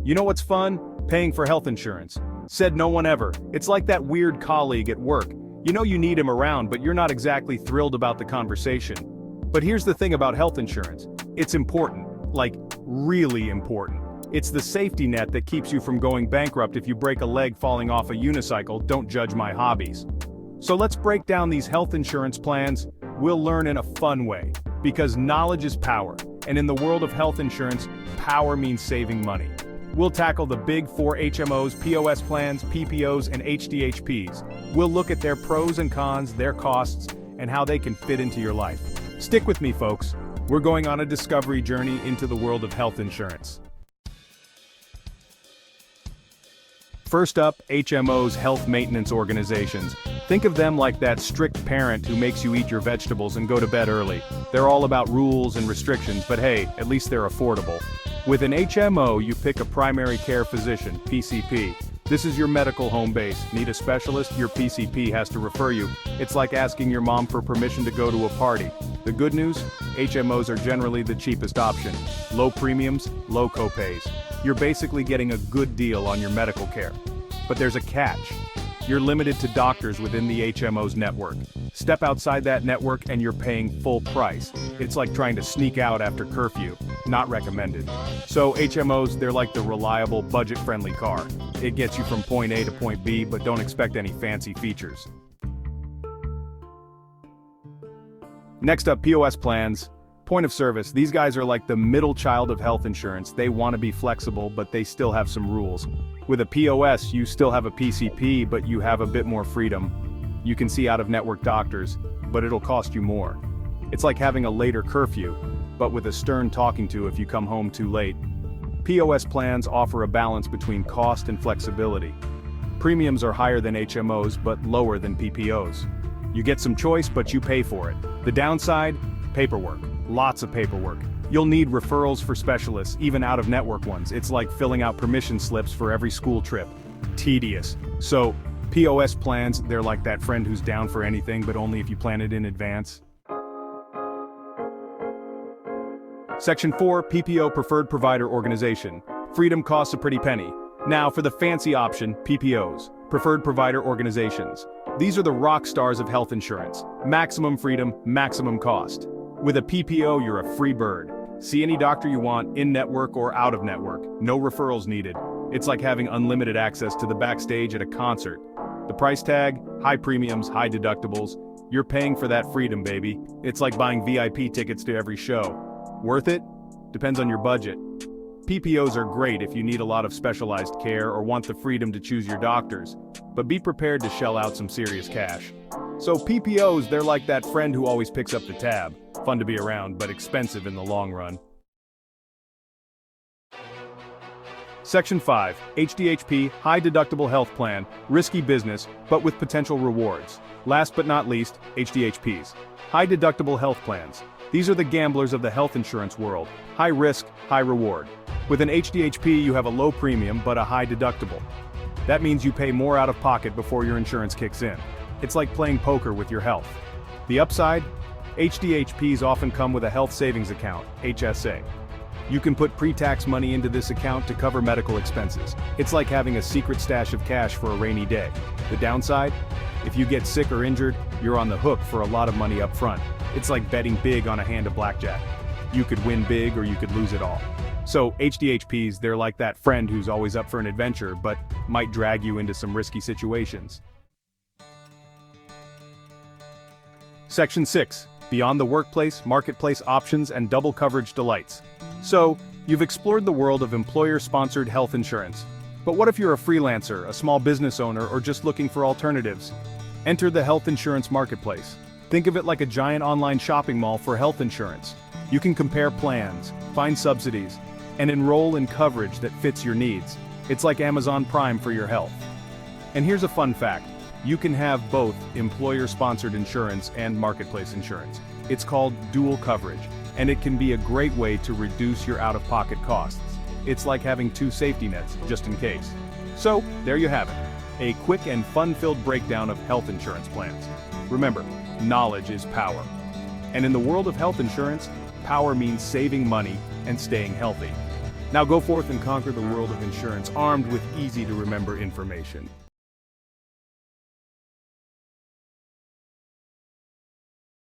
You know what's fun? Paying for health insurance. Said no one ever. It's like that weird colleague at work. You know you need him around, but you're not exactly thrilled about the conversation. But here's the thing about health insurance. It's important. Like, really important. It's the safety net that keeps you from going bankrupt if you break a leg falling off a unicycle. Don't judge my hobbies. So let's break down these health insurance plans. We'll learn in a fun way. Because knowledge is power. And in the world of health insurance, power means saving money. We'll tackle the big four HMOs, POS plans, PPOs, and HDHPs. We'll look at their pros and cons, their costs, and how they can fit into your life. Stick with me, folks. We're going on a discovery journey into the world of health insurance. First up, HMOs, health maintenance organizations. Think of them like that strict parent who makes you eat your vegetables and go to bed early. They're all about rules and restrictions, but hey, at least they're affordable. With an HMO, you pick a primary care physician, PCP. This is your medical home base. Need a specialist? Your PCP has to refer you. It's like asking your mom for permission to go to a party. The good news? HMOs are generally the cheapest option. Low premiums, low copays. You're basically getting a good deal on your medical care. But there's a catch. You're limited to doctors within the HMO's network. Step outside that network and you're paying full price. It's like trying to sneak out after curfew. Not recommended. So HMOs, they're like the reliable, budget-friendly car. It gets you from point A to point B, but don't expect any fancy features. Next up, POS plans. Point of service. These guys are like the middle child of health insurance. They want to be flexible, but they still have some rules. With a POS, you still have a PCP, but you have a bit more freedom. You can see out-of-network doctors, but it'll cost you more. It's like having a later curfew, but with a stern talking to if you come home too late. POS plans offer a balance between cost and flexibility. Premiums are higher than HMOs, but lower than PPOs. You get some choice, but you pay for it. The downside? Paperwork. Lots of paperwork. You'll need referrals for specialists, even out-of-network ones. It's like filling out permission slips for every school trip. Tedious. So, POS plans, they're like that friend who's down for anything, but only if you plan it in advance. Section 4, PPO Preferred Provider Organization. Freedom costs a pretty penny. Now for the fancy option, PPOs, Preferred Provider Organizations. These are the rock stars of health insurance. Maximum freedom, maximum cost. With a PPO, you're a free bird. See any doctor you want, in-network or out-of-network. No referrals needed. It's like having unlimited access to the backstage at a concert. The price tag? High premiums, high deductibles. You're paying for that freedom, baby. It's like buying VIP tickets to every show. Worth it? Depends on your budget. PPOs are great if you need a lot of specialized care or want the freedom to choose your doctors, but be prepared to shell out some serious cash. So PPOs, they're like that friend who always picks up the tab. Fun to be around, but expensive in the long run. Section 5, HDHP, High Deductible Health Plan, risky business, but with potential rewards. Last but not least, HDHPs, High Deductible Health Plans. These are the gamblers of the health insurance world. High risk, high reward. With an HDHP, you have a low premium, but a high deductible. That means you pay more out of pocket before your insurance kicks in. It's like playing poker with your health. The upside? HDHPs often come with a health savings account, HSA. You can put pre-tax money into this account to cover medical expenses. It's like having a secret stash of cash for a rainy day. The downside? If you get sick or injured, you're on the hook for a lot of money up front. It's like betting big on a hand of blackjack. You could win big or you could lose it all. So HDHPs, they're like that friend who's always up for an adventure, but might drag you into some risky situations. Section 6, Beyond the Workplace, Marketplace Options and Double Coverage Delights. So, you've explored the world of employer-sponsored health insurance. But what if you're a freelancer, a small business owner, or just looking for alternatives? Enter the health insurance marketplace. Think of it like a giant online shopping mall for health insurance. You can compare plans, find subsidies, and enroll in coverage that fits your needs. It's like Amazon Prime for your health. And here's a fun fact. You can have both employer-sponsored insurance and marketplace insurance. It's called dual coverage, and it can be a great way to reduce your out-of-pocket costs. It's like having two safety nets, just in case. So, there you have it. A quick and fun-filled breakdown of health insurance plans. Remember, knowledge is power. And in the world of health insurance, power means saving money and staying healthy. Now go forth and conquer the world of insurance armed with easy-to-remember information.